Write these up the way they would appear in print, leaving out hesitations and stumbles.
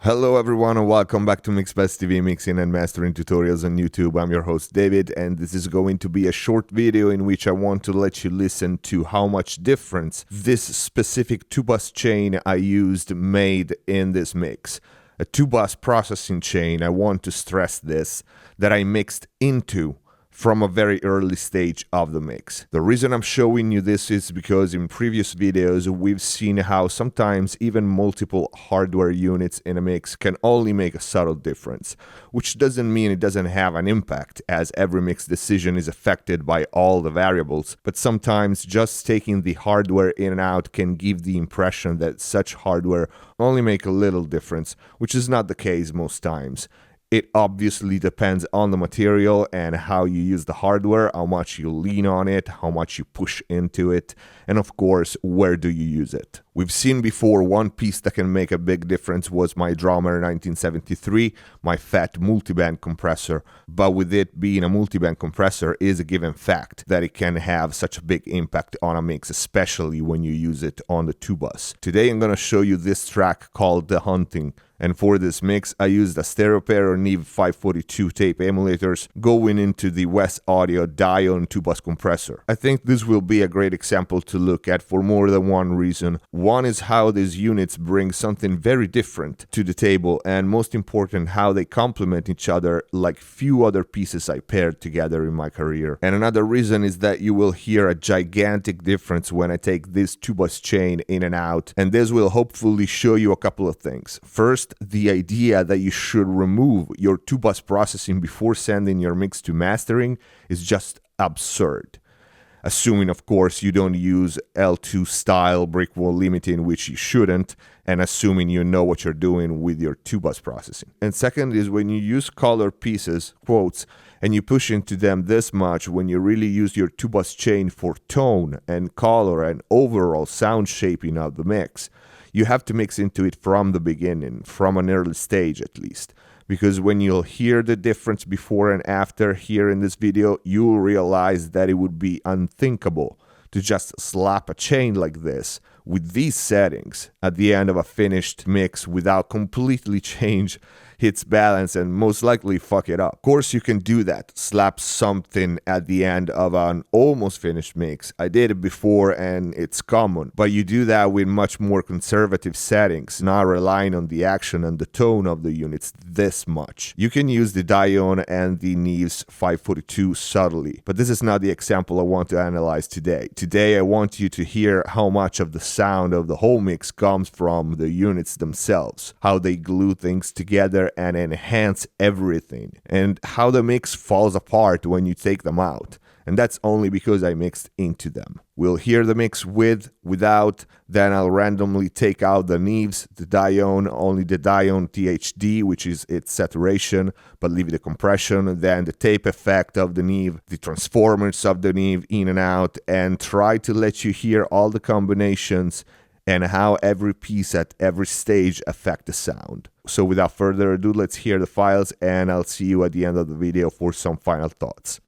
Hello everyone and welcome back to MixBest TV mixing and mastering tutorials on YouTube. I'm your host David and this is going to be a short video in which I want to let you listen to how much difference this specific 2-bus chain I used made in this mix. A 2-bus processing chain, I want to stress this, that I mixed into from a very early stage of the mix. The reason I'm showing you this is because in previous videos we've seen how sometimes even multiple hardware units in a mix can only make a subtle difference, which doesn't mean it doesn't have an impact, as every mix decision is affected by all the variables, but sometimes just taking the hardware in and out can give the impression that such hardware only make a little difference, which is not the case most times. It obviously depends on the material and how you use the hardware, how much you lean on it, how much you push into it, and of course, where do you use it. We've seen before one piece that can make a big difference was my Drummer 1973, my fat multiband compressor, but with it being a multiband compressor is a given fact that it can have such a big impact on a mix, especially when you use it on the 2-bus. Today I'm going to show you this track called The Hunting. And for this mix, I used a stereo pair of Neve 542 tape emulators going into the West Audio Dion 2-bus compressor. I think this will be a great example to look at for more than one reason. One is how these units bring something very different to the table, and most important, how they complement each other like few other pieces I paired together in my career. And another reason is that you will hear a gigantic difference when I take this 2-bus chain in and out, and this will hopefully show you a couple of things. First, the idea that you should remove your 2-bus processing before sending your mix to mastering is just absurd. Assuming, of course, you don't use L2 style brick wall limiting, which you shouldn't, and assuming you know what you're doing with your 2-bus processing. And second is when you use color pieces, quotes, and you push into them this much when you really use your 2-bus chain for tone and color and overall sound shaping of the mix. You have to mix into it from the beginning, from an early stage at least. Because when you'll hear the difference before and after here in this video, you'll realize that it would be unthinkable to just slap a chain like this with these settings at the end of a finished mix without completely change its balance and most likely fuck it up. Of course you can do that, slap something at the end of an almost finished mix. I did it before and it's common, but you do that with much more conservative settings, not relying on the action and the tone of the units this much. You can use the Dion and the Neve's 542 subtly, but this is not the example I want to analyze today. Today I want you to hear how much of the sound of the whole mix comes from the units themselves, how they glue things together and enhance everything, and how the mix falls apart when you take them out. And that's only because I mixed into them. We'll hear the mix with, without, then I'll randomly take out the Neves, the Dion, only the Dion THD, which is its saturation, but leave the compression, then the tape effect of the Neve, the transformers of the Neve in and out, and try to let you hear all the combinations and how every piece at every stage affect the sound. So without further ado, let's hear the files and I'll see you at the end of the video for some final thoughts.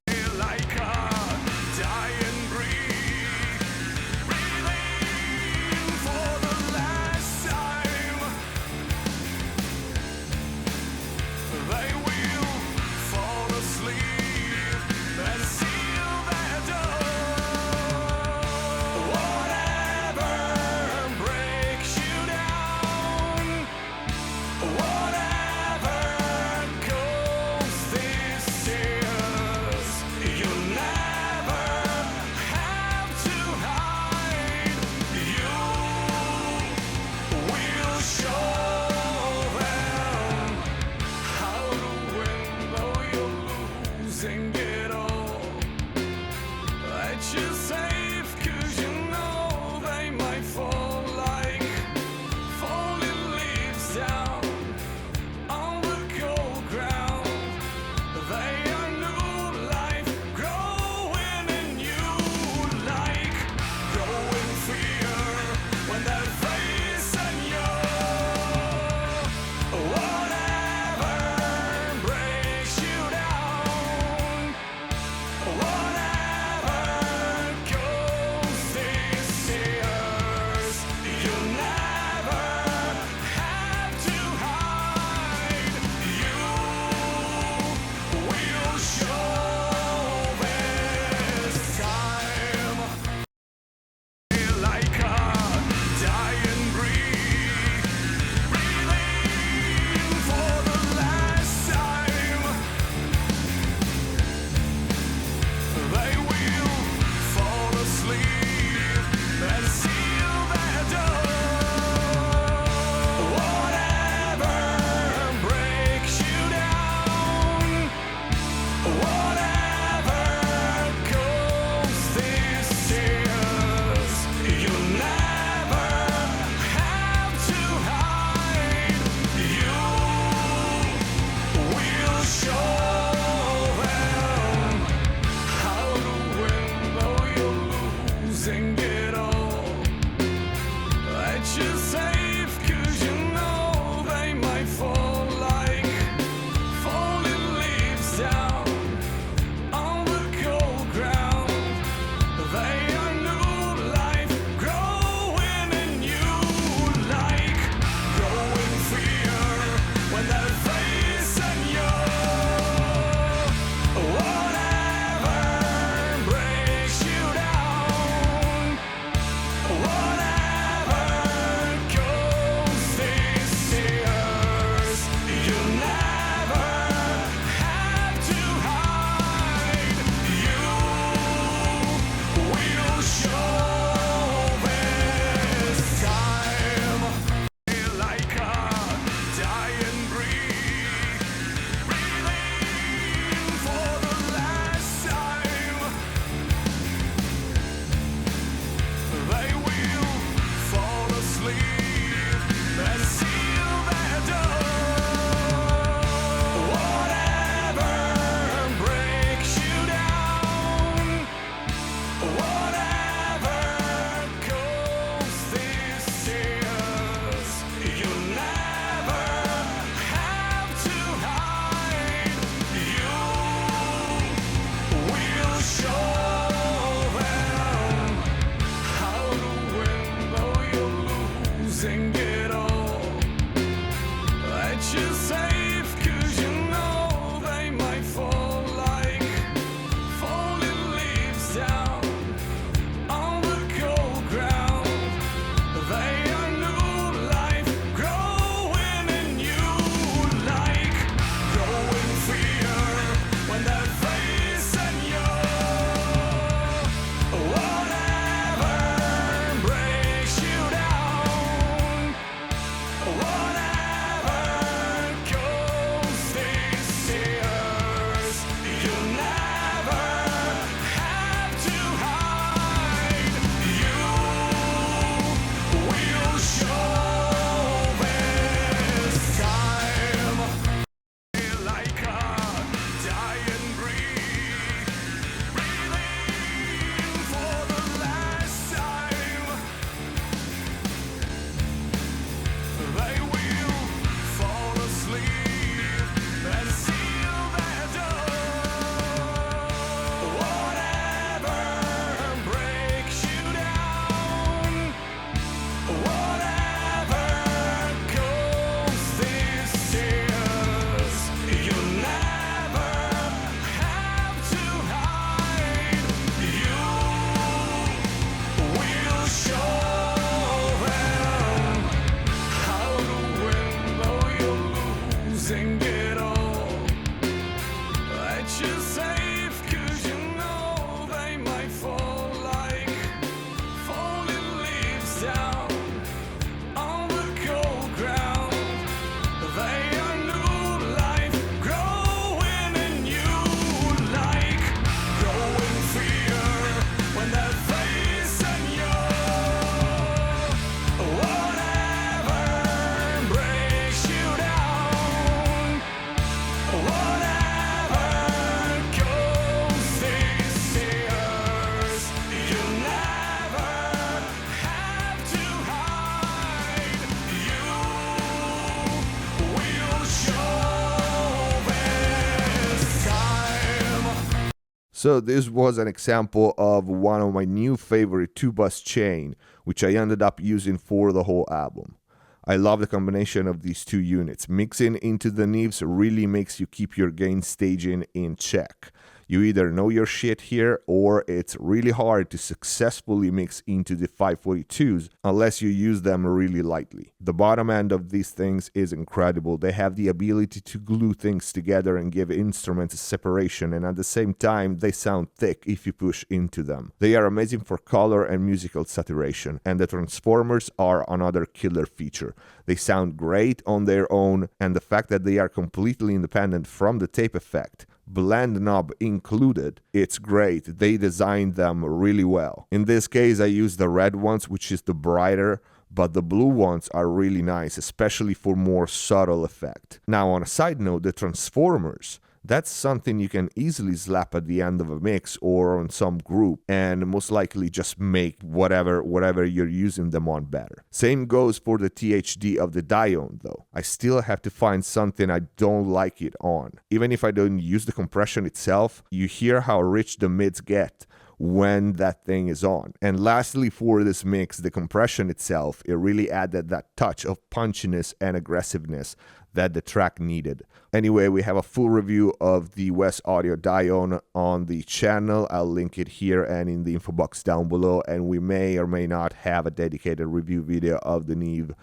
So this was an example of one of my new favorite 2-bus chain, which I ended up using for the whole album. I love the combination of these two units. Mixing into the Neves really makes you keep your gain staging in check. You either know your shit here, or it's really hard to successfully mix into the 542s unless you use them really lightly. The bottom end of these things is incredible. They have the ability to glue things together and give instruments a separation, and at the same time they sound thick if you push into them. They are amazing for color and musical saturation, and the transformers are another killer feature. They sound great on their own, and the fact that they are completely independent from the tape effect, blend knob included, it's great. They designed them really well. In this case, I used the red ones, which is the brighter, but the blue ones are really nice, especially for more subtle effect. Now, on a side note, the transformers, that's something you can easily slap at the end of a mix or on some group and most likely just make whatever you're using them on better. Same goes for the THD of the diode though. I still have to find something I don't like it on. Even if I don't use the compression itself, you hear how rich the mids get when that thing is on. And lastly, for this mix, the compression itself, it really added that touch of punchiness and aggressiveness that the track needed. Anyway, we have a full review of the West Audio Dione on the channel. I'll link it here and in the info box down below, and we may or may not have a dedicated review video of the Neve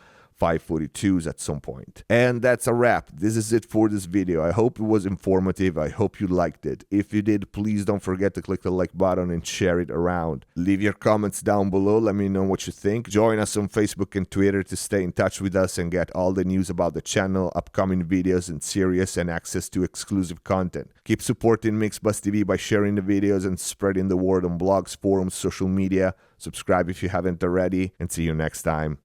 542s at some point. And that's a wrap. This is it for this video. I hope it was informative. I hope you liked it. If you did, please don't forget to click the like button and share it around. Leave your comments down below. Let me know what you think. Join us on Facebook and Twitter to stay in touch with us and get all the news about the channel, upcoming videos and series, and access to exclusive content. Keep supporting Mixbus TV by sharing the videos and spreading the word on blogs, forums, social media. Subscribe if you haven't already, and see you next time.